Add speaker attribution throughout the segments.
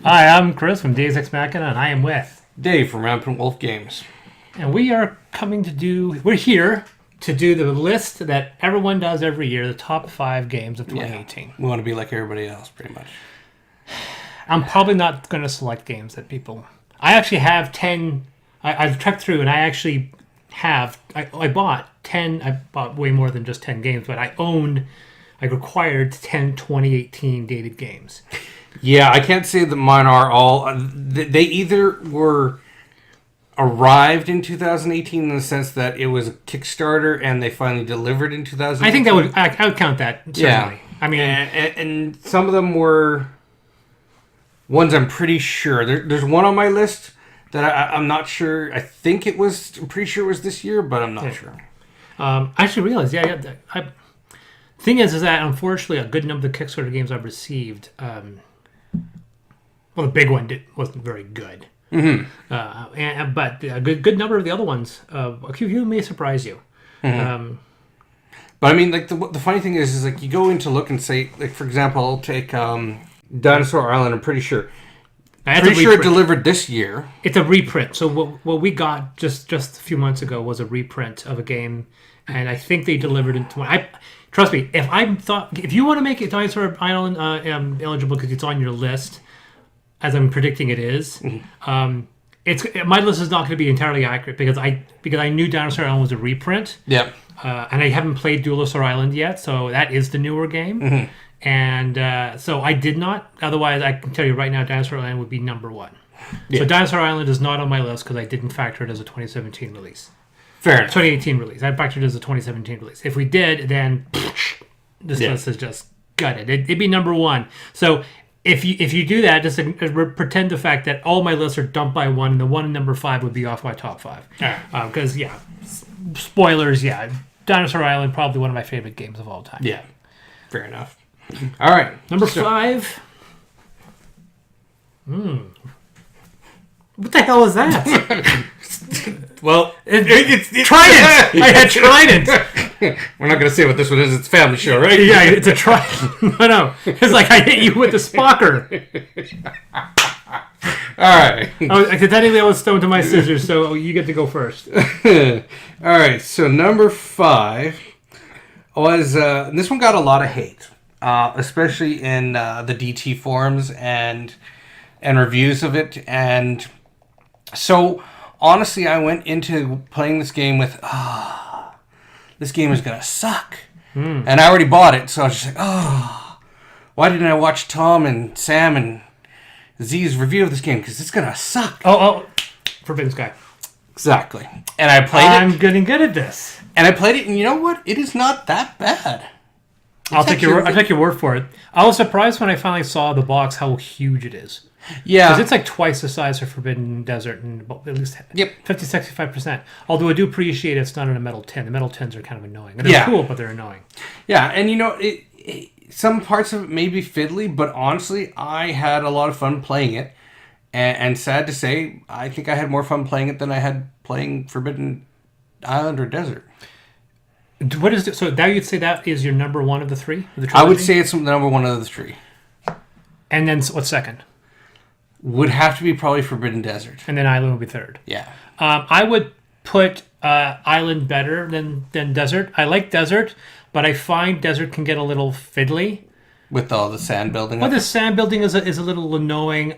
Speaker 1: I'm Chris from Deus Ex Machina, and I am with
Speaker 2: Dave from Rampant Wolf Games.
Speaker 1: And we're here to do the list that everyone does every year, the top 5 games of 2018.
Speaker 2: Yeah. We want to be like everybody else, pretty much.
Speaker 1: I'm probably not going to select games that people... I actually have 10... I've checked through, and I actually have... I bought 10... I bought way more than just 10 games, but I required 10 2018 dated games.
Speaker 2: Yeah, I can't say that mine are all... They either were arrived in 2018 in the sense that it was a Kickstarter and they finally delivered in 2018.
Speaker 1: I think I would count that, certainly.
Speaker 2: Yeah.
Speaker 1: I mean...
Speaker 2: And some of them were ones I'm pretty sure. There's one on my list that I'm not sure. I'm pretty sure it was this year, but I'm not sure. I
Speaker 1: actually realized, thing is that unfortunately a good number of the Kickstarter games I've received... the big one wasn't very good. Mm-hmm. But a good number of the other ones, a few may surprise you.
Speaker 2: Mm-hmm. But I mean, like the funny thing is like you go in to look and say, like for example, I'll take Dinosaur Island. I'm pretty sure. It delivered this year. It's
Speaker 1: a reprint. So what we got just a few months ago was a reprint of a game, and I think they delivered it. Trust me, if you want to make it Dinosaur Island eligible because it's on your list, as I'm predicting it is, my list is not going to be entirely accurate because I knew Dinosaur Island was a reprint.
Speaker 2: Yeah.
Speaker 1: And I haven't played Dinosaur Island yet, so that is the newer game. Mm-hmm. And so I did not. Otherwise, I can tell you right now, Dinosaur Island would be number 1. Yeah. So Dinosaur Island is not on my list because I didn't factor it as a 2017 release.
Speaker 2: Fair enough.
Speaker 1: 2018 release. I factored it as a 2017 release. If we did, then this list is just gutted. It'd be number 1. So if you do that, just pretend the fact that all my lists are dumped by 1, and the one in number 5 would be off my top 5. Because, spoilers, Dinosaur Island, probably one of my favorite games of all time.
Speaker 2: Yeah, fair enough. All right.
Speaker 1: Number 5. What the hell is that?
Speaker 2: Well,
Speaker 1: it's Trident. I had Trident.
Speaker 2: We're not going to say what this one is. It's a family show, right?
Speaker 1: Yeah, it's a Trident. No. It's like I hit you with a spocker.
Speaker 2: All right.
Speaker 1: Technically, I was stoned to my scissors, so you get to go first.
Speaker 2: All right. So number 5 was this one got a lot of hate, especially in the DT forums and reviews of it. And so honestly, I went into playing this game with this game is gonna suck, and I already bought it. So I was just like, why didn't I watch Tom and Sam and Z's review of this game? Because it's gonna suck.
Speaker 1: Forbidden Sky.
Speaker 2: Exactly. And I played it.
Speaker 1: I'm getting good at this.
Speaker 2: And I played it, and you know what? It is not that bad.
Speaker 1: I'll take your word for it. I was surprised when I finally saw the box how huge it is.
Speaker 2: Yeah.
Speaker 1: Because it's like twice the size of Forbidden Desert, and at least 50-65%. Although I do appreciate it's not in a metal tin. The metal tins are kind of annoying. They're cool, but they're annoying.
Speaker 2: Yeah, and you know, some parts of it may be fiddly, but honestly, I had a lot of fun playing it. And sad to say, I think I had more fun playing it than I had playing Forbidden Island or Desert.
Speaker 1: What is it? So now you'd say that is your number 1 of the 3? Of the
Speaker 2: I would say it's the number 1 of the 3.
Speaker 1: And then what's second?
Speaker 2: Would have to be probably Forbidden Desert.
Speaker 1: And then Island would be third.
Speaker 2: Yeah.
Speaker 1: I would put Island better than Desert. I like Desert, but I find Desert can get a little fiddly.
Speaker 2: With all the sand building.
Speaker 1: Well, the sand building is a little annoying.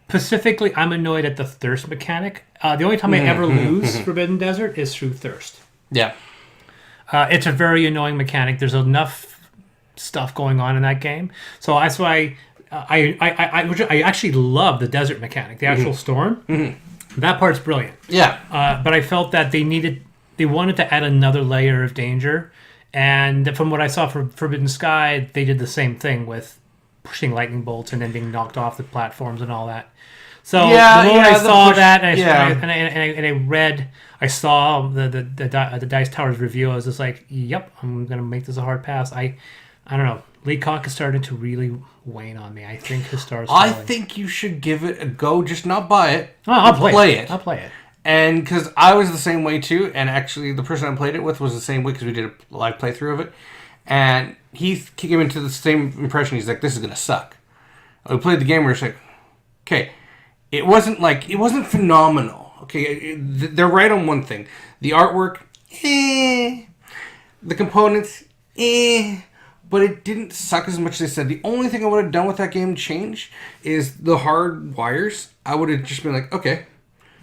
Speaker 1: Specifically, I'm annoyed at the thirst mechanic. The only time I ever lose Forbidden Desert is through thirst.
Speaker 2: Yeah.
Speaker 1: It's a very annoying mechanic. There's enough stuff going on in that game. So that's why I actually love the desert mechanic, the actual storm. Mm-hmm. That part's brilliant.
Speaker 2: Yeah.
Speaker 1: But I felt that they wanted to add another layer of danger. And from what I saw for Forbidden Sky, they did the same thing with pushing lightning bolts and then being knocked off the platforms and all that. So the moment I saw that and I read, I saw the Dice Tower's review, I was just like, yep, I'm going to make this a hard pass. I don't know. Leacock is starting to really wane on me. I think his stars falling.
Speaker 2: I think you should give it a go. Just not buy it.
Speaker 1: Oh, I'll play it.
Speaker 2: I'll play it. And because I was the same way too, and actually the person I played it with was the same way because we did a live playthrough of it. And he came into the same impression. He's like, this is going to suck. We played the game, we were just like, okay. It wasn't phenomenal. Okay, they're right on one thing. The artwork, the components, but it didn't suck as much as they said. The only thing I would have done with that game change is the hard wires. I would have just been like, okay.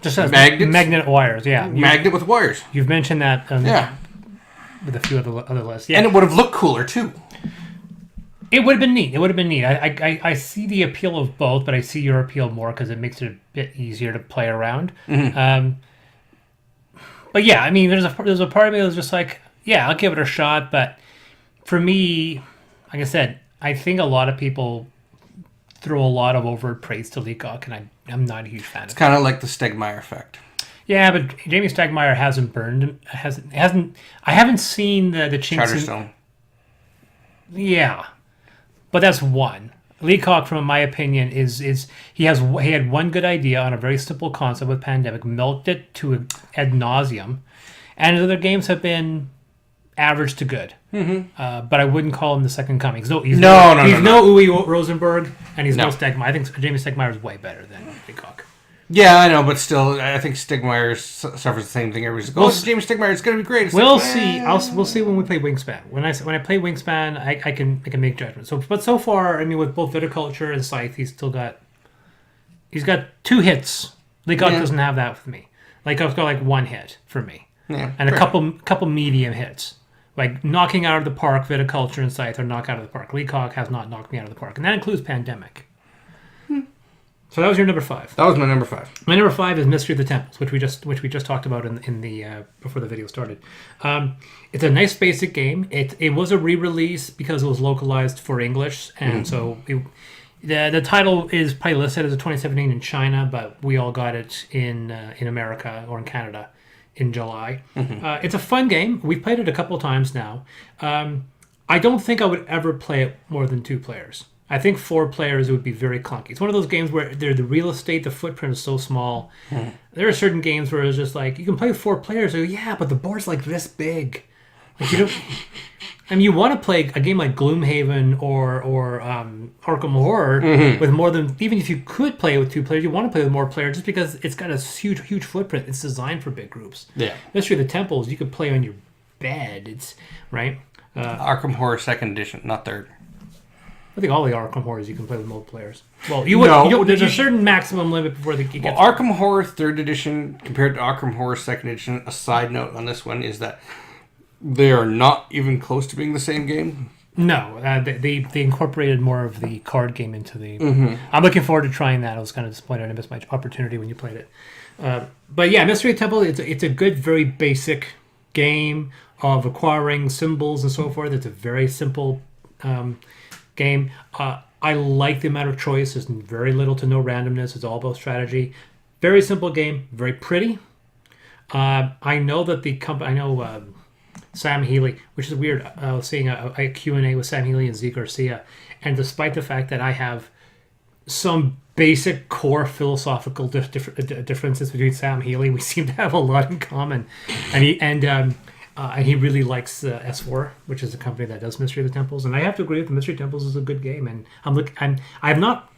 Speaker 1: Just as magnet wires, yeah.
Speaker 2: Magnet with wires.
Speaker 1: You've mentioned that with a few other lists. Yeah.
Speaker 2: And it would have looked cooler, too.
Speaker 1: It would have been neat. I see the appeal of both, but I see your appeal more because it makes it a bit easier to play around. Mm-hmm. But yeah, I mean, there's a part of me that was just like, yeah, I'll give it a shot. But for me, like I said, I think a lot of people throw a lot of overt praise to Leacock, and I'm not a huge fan of it.
Speaker 2: It's kind of like the Stegmaier effect.
Speaker 1: Yeah, but Jamie Stegmaier hasn't burned. I haven't seen the chinks.
Speaker 2: Charterstone.
Speaker 1: Yeah. But that's one. Leacock, from my opinion, is he had one good idea on a very simple concept with Pandemic, milked it to ad nauseum, and his other games have been average to good. Mm-hmm. But I wouldn't call him the second coming. He's no Uwe Rosenberg, and he's no Stegmaier. I think Jamie Stegmaier is way better than Leacock.
Speaker 2: Yeah, I know, but still, I think Stegmaier suffers the same thing. Everybody's like, it's Jamie Stegmaier, it's going to be great.
Speaker 1: We'll see. We'll see when we play Wingspan. When I play Wingspan, I can make judgments. But so far, I mean, with both Viticulture and Scythe, he's got 2 hits. Leacock doesn't have that with me. Leacock's got like 1 hit for me, and a couple medium hits. Like knocking out of the park, Viticulture and Scythe are knock out of the park. Leacock has not knocked me out of the park, and that includes Pandemic. So that was your number 5.
Speaker 2: That was my number 5.
Speaker 1: My number 5 is Mystery of the Temples, which we just talked about in the before the video started. It's a nice basic game. It was a re-release because it was localized for English, and so the title is probably listed as a 2017 in China, but we all got it in America or in Canada in July. Mm-hmm. It's a fun game. We've played it a couple of times now. I don't think I would ever play it more than 2 players. I think 4 players, it would be very clunky. It's one of those games where the real estate, the footprint is so small. There are certain games where it's just like, you can play with 4 players. So yeah, but the board's like this big. Like you don't... I mean, you want to play a game like Gloomhaven or Arkham Horror with more than... Even if you could play with 2 players, you want to play with more players just because it's got a huge footprint. It's designed for big groups. Yeah. Mystery of the Temples, you could play on your bed. It's... Right?
Speaker 2: Arkham Horror 2nd Edition, not 3rd.
Speaker 1: I think all the Arkham Horrors you can play with multiple players. Well, there's a certain maximum limit before you get...
Speaker 2: Arkham Horror 3rd Edition compared to Arkham Horror 2nd Edition, a side note on this one is that they are not even close to being the same game.
Speaker 1: No, they incorporated more of the card game into the... Mm-hmm. I'm looking forward to trying that. I was kind of disappointed I missed my opportunity when you played it. But yeah, Mystery Temple, it's a good, very basic game of acquiring symbols and so forth. It's a very simple... game. I like the amount of choice. There's very little to no randomness. It's all about strategy. Very simple game. Very pretty. I know that Sam Healy, which is weird. I was seeing a Q&A with Sam Healy and Zeke Garcia, and despite the fact that I have some basic core philosophical differences between Sam Healy, we seem to have a lot in common. And he really likes S4, which is a company that does Mystery of the Temples. And I have to agree with the Mystery Temples is a good game. And I have not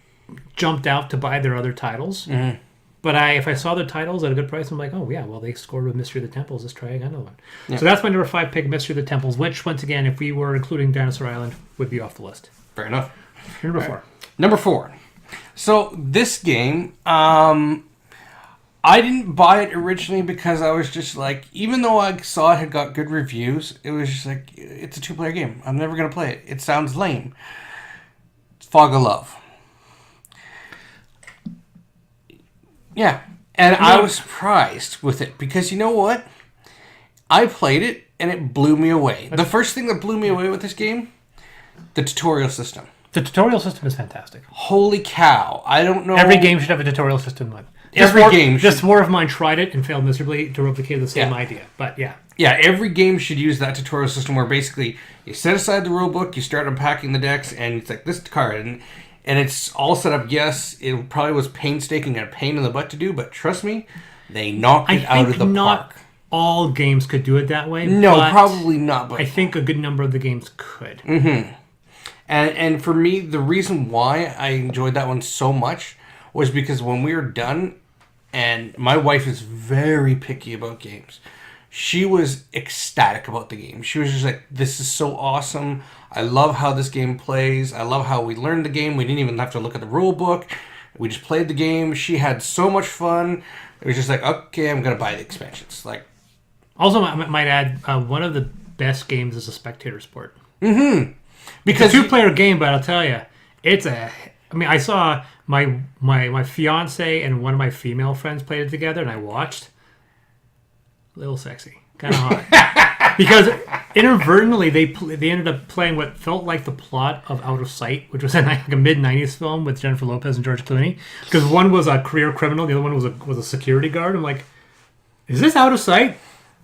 Speaker 1: jumped out to buy their other titles. Mm-hmm. But if I saw the titles at a good price, I'm like, oh yeah, well they scored with Mystery of the Temples. Let's try another one. Yeah. So that's my number 5 pick, Mystery of the Temples, which once again, if we were including Dinosaur Island, would be off the list.
Speaker 2: Fair enough.
Speaker 1: Number 4.
Speaker 2: Number 4. So this game, I didn't buy it originally because I was just like, even though I saw it had got good reviews, it was just like, it's a 2-player game. I'm never going to play it. It sounds lame. It's Fog of Love. Yeah. And I was surprised with it because you know what? I played it and it blew me away. The first thing that blew me away with this game, the tutorial system.
Speaker 1: The tutorial system is fantastic.
Speaker 2: Holy cow. I don't know.
Speaker 1: Every game should have a tutorial system. Just more of mine tried it and failed miserably to replicate the same idea. But yeah.
Speaker 2: Yeah, every game should use that tutorial system where basically you set aside the rulebook, you start unpacking the decks, and it's like this card. And it's all set up. Yes, it probably was painstaking and a pain in the butt to do, but trust me, they knocked it out of the park.
Speaker 1: all games could do it that way.
Speaker 2: No,
Speaker 1: but
Speaker 2: probably not. But
Speaker 1: I think a good number of the games could.
Speaker 2: And for me, the reason why I enjoyed that one so much was because when we were done, and my wife is very picky about games. She was ecstatic about the game. She was just like, this is so awesome. I love how this game plays. I love how we learned the game. We didn't even have to look at the rule book. We just played the game. She had so much fun. It was just like, okay, I'm going to buy the expansions. Like,
Speaker 1: Also, I might add, one of the best games is a spectator sport.
Speaker 2: because
Speaker 1: It's a two-player game, but I'll tell you, it's a... I mean, I saw my fiance and one of my female friends played it together, and I watched. A little sexy, kind of hot, because inadvertently they ended up playing what felt like the plot of Out of Sight, which was like a mid-90s film with Jennifer Lopez and George Clooney. Because one was a career criminal, the other one was a security guard. I'm like, is this Out of Sight?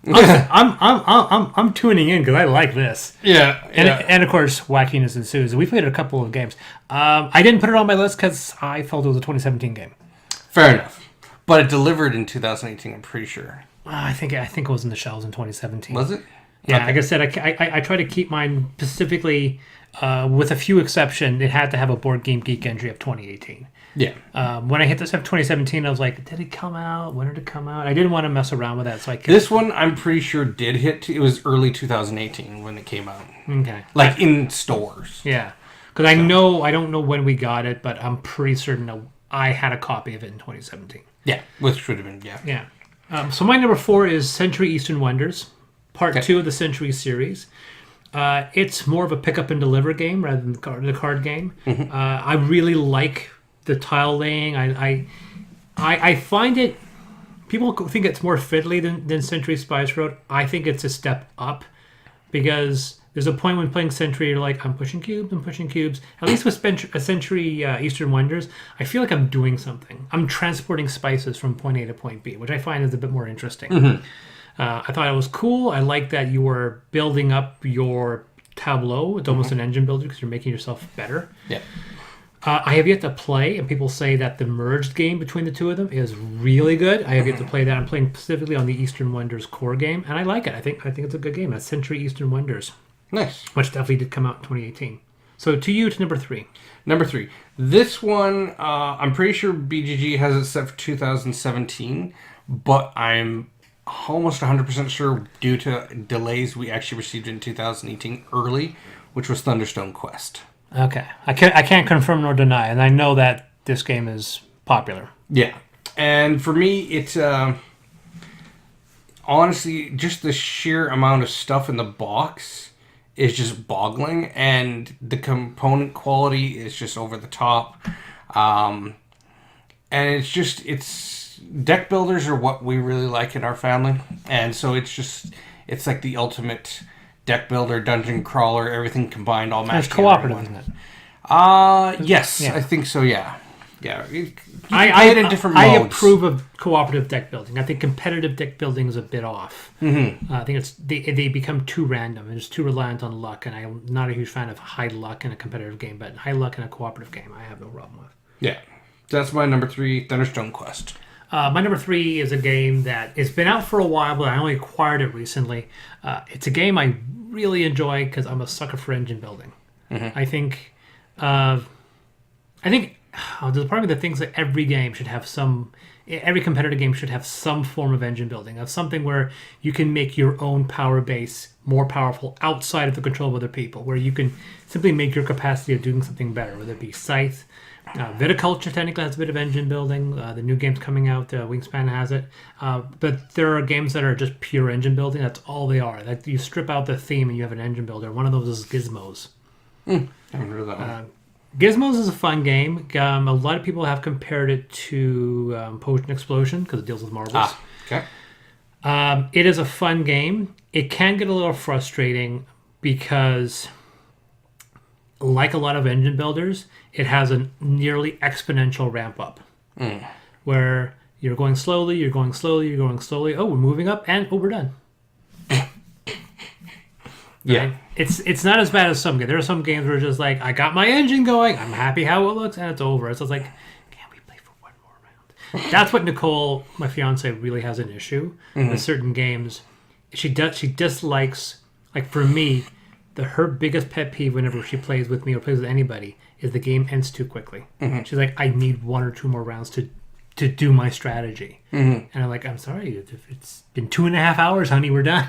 Speaker 1: I'm tuning in because I like this.
Speaker 2: Yeah.
Speaker 1: And of course, wackiness ensues. We played a couple of games. I didn't put it on my list because I felt it was a 2017 game.
Speaker 2: Fair enough. But it delivered in 2018, I'm pretty sure.
Speaker 1: I think it was in the shelves in 2017.
Speaker 2: Was it?
Speaker 1: Yeah,
Speaker 2: Okay.
Speaker 1: like I said, I try to keep mine specifically, with a few exceptions. It had to have a Board Game Geek entry of 2018.
Speaker 2: Yeah.
Speaker 1: When I hit this of 2017, I was like, did it come out? When did it come out? I didn't want to mess around with that, so I kept...
Speaker 2: This one, I'm pretty sure, did hit. It was early 2018 when it came out.
Speaker 1: Okay.
Speaker 2: Like, in stores.
Speaker 1: Yeah. Because I don't know when we got it, but I'm pretty certain I had a copy of it in 2017.
Speaker 2: Yeah. Which should have been, yeah.
Speaker 1: Yeah. So my number 4 is Century Eastern Wonders, Part 2 of the Century series. It's more of a pick up and deliver game rather than the card game. I really like the tile laying. I find it... People think it's more fiddly than Century Spice Road. I think it's a step up because there's a point when playing Century, you're like, I'm pushing cubes. At least with Century Eastern Wonders, I feel like I'm doing something. I'm transporting spices from point A to point B, which I find is a bit more interesting. I thought it was cool. I like that you were building up your tableau. It's almost an engine builder because you're making yourself better.
Speaker 2: Yeah.
Speaker 1: I have yet to play, and people say that the merged game between the two of them is really good. I have yet to play that. I'm playing specifically on the Eastern Wonders core game, and I like it. I think it's a good game. That's Century Eastern Wonders,
Speaker 2: Nice.
Speaker 1: which definitely did come out in 2018. So to number 3.
Speaker 2: Number 3. This one, I'm pretty sure BGG has it set for 2017, but I'm almost 100% sure due to delays we actually received in 2018 early, which was Thunderstone Quest.
Speaker 1: Okay. I can't confirm nor deny, and I know that this game is popular.
Speaker 2: Yeah. And for me, it's honestly just the sheer amount of stuff in the box is just boggling, and the component quality is just over the top. And it's deck builders are what we really like in our family, and so it's like the ultimate deck builder, dungeon crawler, everything combined, all matched
Speaker 1: It's
Speaker 2: together in
Speaker 1: cooperative,
Speaker 2: one.
Speaker 1: isn't it?
Speaker 2: Yes,
Speaker 1: Yeah.
Speaker 2: I think so. Yeah. You
Speaker 1: I
Speaker 2: play it in different
Speaker 1: I
Speaker 2: modes.
Speaker 1: approve of cooperative deck building. I think competitive deck building is a bit off. I think they become too random and it's too reliant on luck, and I'm not a huge fan of high luck in a competitive game, but high luck in a cooperative game I have no problem with.
Speaker 2: Yeah. That's my number 3, Thunderstone Quest.
Speaker 1: My number 3 is a game that it's been out for a while, but I only acquired it recently. It's a game I really enjoy because I'm a sucker for engine building. I think there's probably the things that every competitive game should have some form of engine building, of something where you can make your own power base more powerful outside of the control of other people, where you can simply make your capacity of doing something better, whether it be Scythe. Viticulture technically has a bit of engine building. The new game's coming out, Wingspan has it. But there are games that are just pure engine building. That's all they are. Like you strip out the theme and you have an engine builder. One of those is Gizmos.
Speaker 2: I haven't heard of that one.
Speaker 1: Gizmos is a fun game. A lot of people have compared it to Potion Explosion because it deals with marbles.
Speaker 2: Okay.
Speaker 1: It is a fun game. It can get a little frustrating because, like a lot of engine builders, it has a nearly exponential ramp up. Where you're going slowly, you're going slowly, you're going slowly. Oh, we're moving up, and we're done.
Speaker 2: Yeah.
Speaker 1: Right? It's not as bad as some games. There are some games where it's just like, I got my engine going, I'm happy how it looks, and it's over. So it's like, can we play for one more round? that's what Nicole, my fiance, really has an issue with certain games. She dislikes, like for me, her biggest pet peeve whenever she plays with me or plays with anybody is the game ends too quickly. She's like, I need 1 or 2 more rounds to do my strategy. And I'm like, I'm sorry, it's been 2.5 hours, honey, we're done.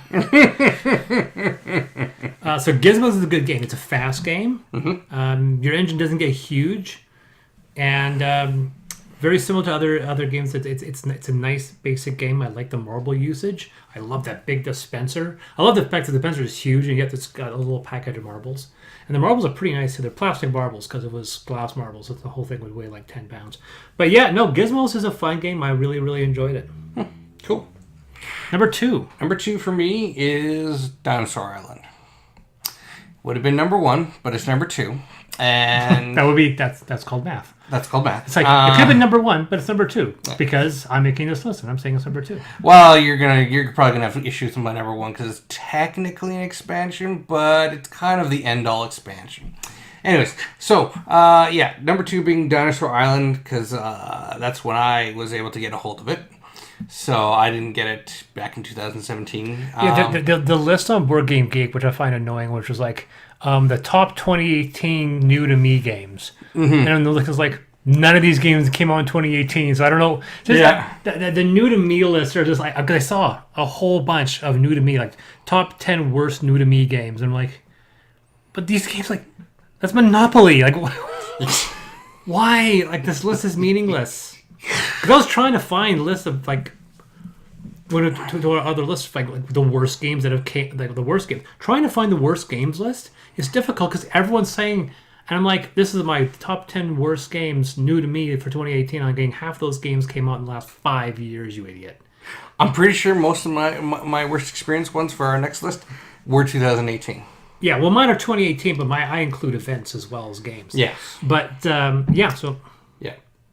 Speaker 1: So Gizmos is a good game. It's a fast game. Your engine doesn't get huge, and very similar to other games. It's a nice basic game. I like the marble usage. I love that big dispenser. I love the fact that the dispenser is huge, and yet it's got a little package of marbles. And the marbles are pretty nice too. They're plastic marbles because it was glass marbles. So the whole thing would weigh like 10 pounds. But yeah, no, Gizmos is a fun game. I really, really enjoyed it.
Speaker 2: Cool.
Speaker 1: Number 2.
Speaker 2: Number 2 for me is Dinosaur Island. Would have been number 1, but it's number 2. And
Speaker 1: that's called math.
Speaker 2: That's called math.
Speaker 1: It's like it could have been number 1, but it's number 2 because I'm making this list and I'm saying it's number 2.
Speaker 2: Well, you're probably gonna have issues with my number 1 because it's technically an expansion, but it's kind of the end-all expansion. Anyways, so number 2 being Dinosaur Island because that's when I was able to get a hold of it. So I didn't get it back in 2017.
Speaker 1: Yeah, the list on Board Game Geek, which I find annoying, which was like the top 2018 new to me games. And I'm looking like none of these games came out in 2018, so I don't know. The new to me list are just like, because I saw a whole bunch of new to me, like top 10 worst new to me games. And I'm like, but these games, like, that's Monopoly. Like, why? Like, this list is meaningless. Because I was trying to find lists of like to our other lists, like the worst games that have the worst games. Trying to find the worst games list is difficult because everyone's saying, and I'm like, this is my top 10 worst games new to me for 2018. I'm getting half those games came out in the last 5 years. You idiot!
Speaker 2: I'm pretty sure most of my worst experience ones for our next list were 2018.
Speaker 1: Yeah, well, mine are 2018, but I include events as well as games.
Speaker 2: Yes,
Speaker 1: but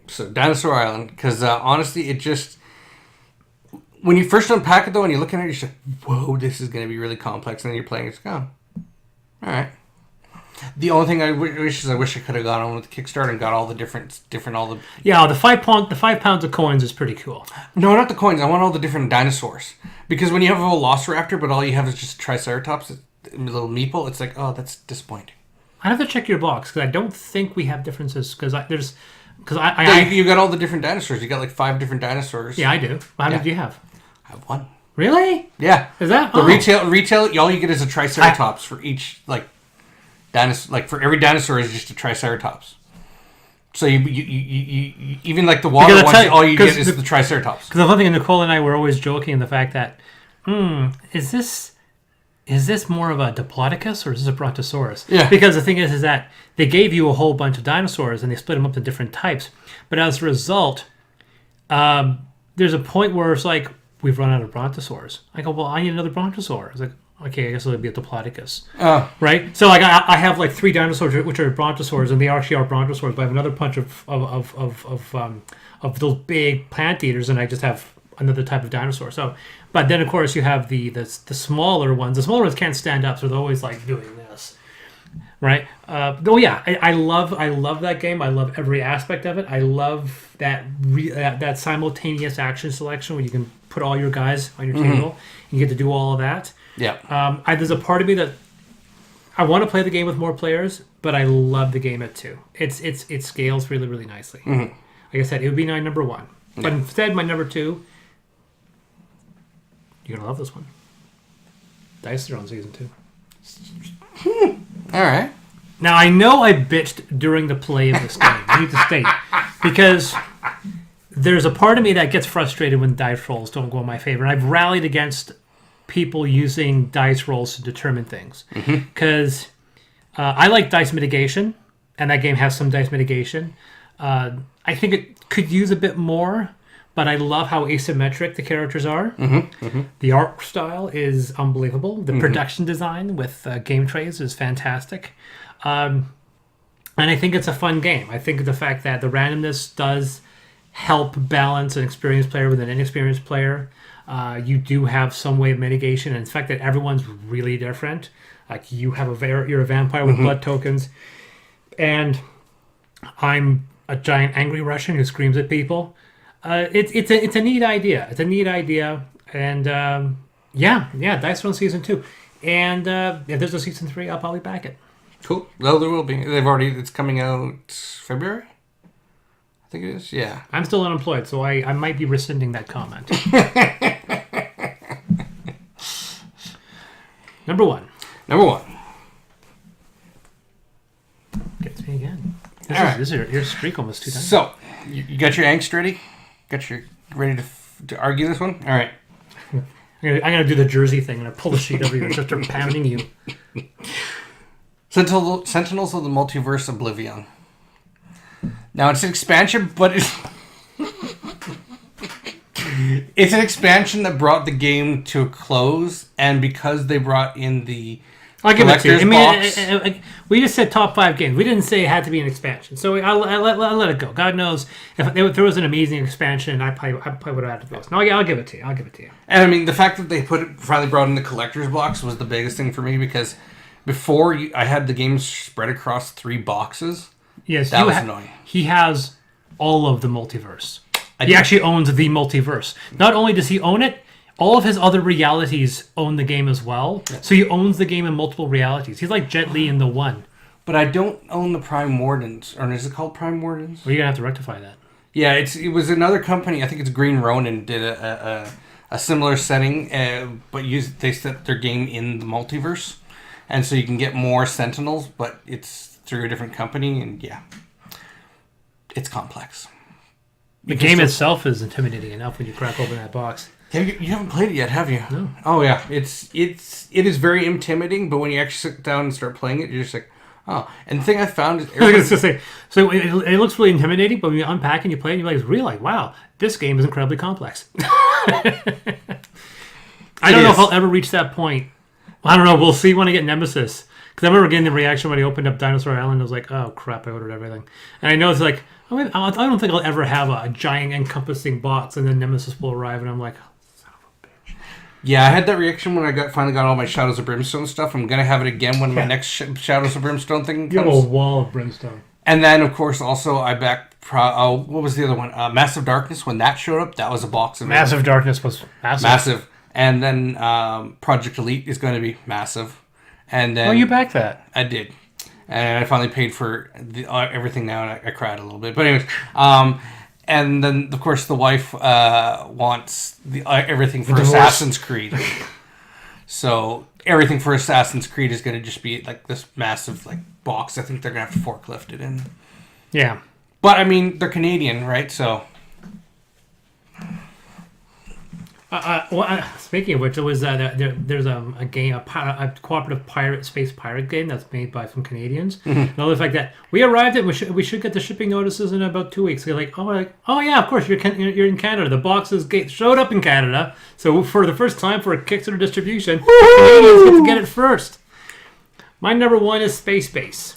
Speaker 2: So Dinosaur Island, because honestly, it just, when you first unpack it though, and you're looking at it, you're just like, whoa, this is going to be really complex. And then you're playing, it's like, oh, all right. The only thing I wish I could have gone on with the Kickstarter and got all the different all the.
Speaker 1: Yeah, the 5 pounds of coins is pretty cool.
Speaker 2: No, not the coins. I want all the different dinosaurs, because when you have a Velociraptor, but all you have is just Triceratops, a little meeple, it's like, oh, that's disappointing.
Speaker 1: I have to check your box because I don't think we have differences because there's. Because
Speaker 2: you got all the different dinosaurs. You got like 5 different dinosaurs.
Speaker 1: Yeah, I do. How many do you have?
Speaker 2: I have 1.
Speaker 1: Really?
Speaker 2: Yeah.
Speaker 1: Is that
Speaker 2: the retail? All you get is a Triceratops for each like dinosaur. Like for every dinosaur is just a Triceratops. So you even like the water ones, all you get is the Triceratops.
Speaker 1: Because the one thing, Nicole and I were always joking in the fact that, is this more of a Diplodocus or is this a Brontosaurus?
Speaker 2: Yeah.
Speaker 1: Because the thing is that they gave you a whole bunch of dinosaurs and they split them up into different types. But as a result, there's a point where it's like, we've run out of Brontosaurs. I go, well, I need another Brontosaur. It's like, okay, I guess it'll be a Diplodocus. Right? So like I have like 3 dinosaurs which are Brontosaurs, and they actually are Brontosaurs, but I have another bunch of those big plant eaters, and I just have another type of dinosaur. So, but then of course you have the smaller ones. The smaller ones can't stand up, so they're always like doing this, right? I love that game. I love every aspect of it. I love that simultaneous action selection where you can put all your guys on your table. You get to do all of that.
Speaker 2: Yeah.
Speaker 1: There's a part of me that I want to play the game with more players, but I love the game at 2. It scales really, really nicely. Like I said, it would be my number 1, but instead my number 2. You're going to love this one. Dice are on season 2.
Speaker 2: All right.
Speaker 1: Now, I know I bitched during the play of this game. I need to state. Because there's a part of me that gets frustrated when dice rolls don't go in my favor. And I've rallied against people using dice rolls to determine things. Because I like dice mitigation. And that game has some dice mitigation. I think it could use a bit more. But I love how asymmetric the characters are. The art style is unbelievable. The production design with game trays is fantastic. And I think it's a fun game. I think the fact that the randomness does help balance an experienced player with an inexperienced player. You do have some way of mitigation. And the fact that everyone's really different. Like you're a vampire with blood tokens. And I'm a giant angry Russian who screams at people. It's a neat idea. It's a neat idea, and yeah, Dice Throne Season 2, and if there's a Season 3, I'll probably back it.
Speaker 2: Cool. Well, there will be. It's coming out February? I think it is. Yeah.
Speaker 1: I'm still unemployed, so I might be rescinding that comment. Number one. Gets me again. This is your streak almost 2 times.
Speaker 2: So, you got your angst ready? Ready to argue this one? All right.
Speaker 1: I'm gonna do the Jersey thing. I'm gonna pull the sheet over you and just start pounding you.
Speaker 2: Sentinels of the Multiverse Oblivion. Now, it's an expansion, but it's an expansion that brought the game to a close, and because they brought in the collector's box...
Speaker 1: we just said top 5 games. We didn't say it had to be an expansion, so I'll let it go. God knows, if there was an amazing expansion, I probably would have added those. No, I'll give it to you.
Speaker 2: And I mean, the fact that they finally brought in the collector's box was the biggest thing for me, because before I had the game spread across 3 boxes.
Speaker 1: Yes,
Speaker 2: that was annoying.
Speaker 1: He has all of the multiverse. He actually owns the multiverse. Not only does he own it, all of his other realities own the game as well. Yeah. So he owns the game in multiple realities. He's like Jet Li in the one.
Speaker 2: But I don't own the Prime Wardens. Or is it called Prime Wardens?
Speaker 1: Well, you're going to have to rectify that.
Speaker 2: Yeah, it was another company. I think it's Green Ronin did a similar setting, but they set their game in the multiverse. And so you can get more Sentinels, but it's through a different company, and yeah. It's complex.
Speaker 1: The game itself is intimidating enough when you crack open that box.
Speaker 2: You haven't played it yet, have you?
Speaker 1: No.
Speaker 2: Oh, yeah. It is very intimidating, but when you actually sit down and start playing it, you're just like, oh. And the thing I found is...
Speaker 1: I was going to say, so it looks really intimidating, but when you unpack and you play it, you're like, wow, this game is incredibly complex. I don't know if I'll ever reach that point. I don't know. We'll see when I get Nemesis. Because I remember getting the reaction when he opened up Dinosaur Island. I was like, oh, crap, I ordered everything. And I know it's like, I don't think I'll ever have a giant encompassing box, and then Nemesis will arrive, and I'm like, oh, son of a bitch.
Speaker 2: Yeah, I had that reaction when I finally got all my Shadows of Brimstone stuff. I'm going to have it again when my next Shadows of Brimstone thing comes.
Speaker 1: You have a wall of Brimstone.
Speaker 2: And then, of course, also I backed... what was the other one? Massive Darkness. When that showed up, that was a box of
Speaker 1: Massive Darkness was massive.
Speaker 2: And then Project Elite is going to be massive. And then
Speaker 1: you backed that.
Speaker 2: I did. And I finally paid for everything now, and I cried a little bit. But anyways, and then, of course, the wife wants everything for Assassin's Creed. So everything for Assassin's Creed is going to just be like this massive box. I think they're going to have to forklift it in.
Speaker 1: Yeah.
Speaker 2: But, I mean, they're Canadian, right? So...
Speaker 1: speaking of which, there was there's a game, a cooperative space pirate game that's made by some Canadians. Mm-hmm. And all the fact that we arrived at, we should get the shipping notices in about 2 weeks. They're like, oh yeah, of course you're in Canada. The boxes showed up in Canada, so for the first time for a Kickstarter distribution, Canadians get to get it first. My number 1 is Space Base.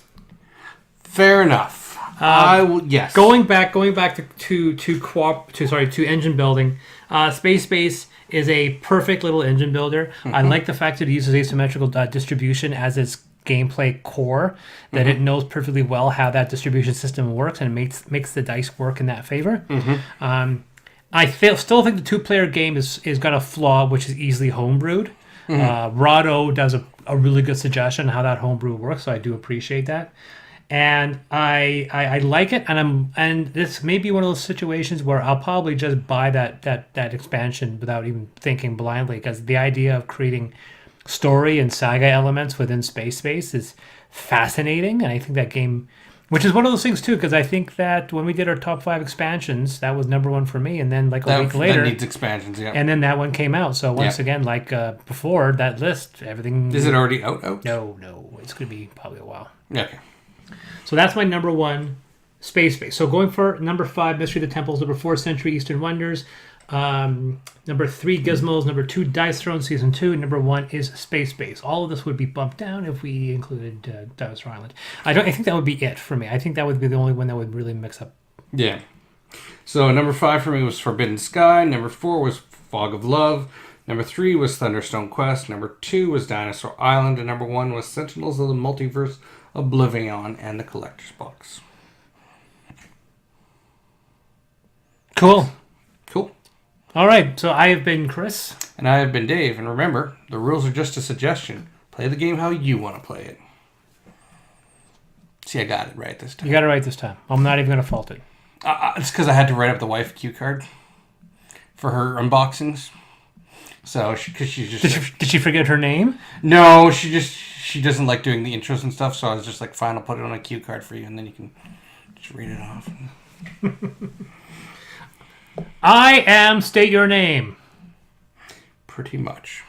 Speaker 2: Fair enough. Yes. Going back
Speaker 1: to engine building. Space Base is a perfect little engine builder. Mm-hmm. I like the fact that it uses asymmetrical distribution as its gameplay core, that it knows perfectly well how that distribution system works, and makes the dice work in that favor. Mm-hmm. I still think the 2-player game is got a flaw, which is easily homebrewed. Mm-hmm. Rado does a really good suggestion on how that homebrew works, so I do appreciate that. And I like it, and this may be one of those situations where I'll probably just buy that expansion without even thinking blindly, because the idea of creating story and saga elements within Space is fascinating, and I think that game, which is one of those things too, because I think that when we did our top 5 expansions, that was number 1 for me, and then a week later,
Speaker 2: that needs expansions, yeah,
Speaker 1: and then that one came out. So once again, before that list, everything
Speaker 2: is it already out?
Speaker 1: No, it's gonna be probably a while.
Speaker 2: Okay.
Speaker 1: So that's my number 1, Space Base. So going for number 5, Mystery of the Temples. Number 4, Century Eastern Wonders. Number 3, Gizmos. Number 2, Dice Throne Season 2. Number 1 is Space Base. All of this would be bumped down if we included Dinosaur Island. I think that would be it for me. I think that would be the only one that would really mix up.
Speaker 2: Yeah. So number 5 for me was Forbidden Sky. Number 4 was Fog of Love. Number 3 was Thunderstone Quest. Number 2 was Dinosaur Island. And number 1 was Sentinels of the Multiverse, Oblivion, and the Collector's Box.
Speaker 1: Cool. All right, so I have been Chris.
Speaker 2: And I have been Dave. And remember, the rules are just a suggestion. Play the game how you want to play it. See, I got it right this time.
Speaker 1: You got it right this time. I'm not even going to fault it.
Speaker 2: It's because I had to write up the wife cue card for her unboxings. So, because she's just...
Speaker 1: Did she forget her name?
Speaker 2: No, she doesn't like doing the intros and stuff, so I was just like, fine, I'll put it on a cue card for you, and then you can just read it off.
Speaker 1: I am State Your Name.
Speaker 2: Pretty much.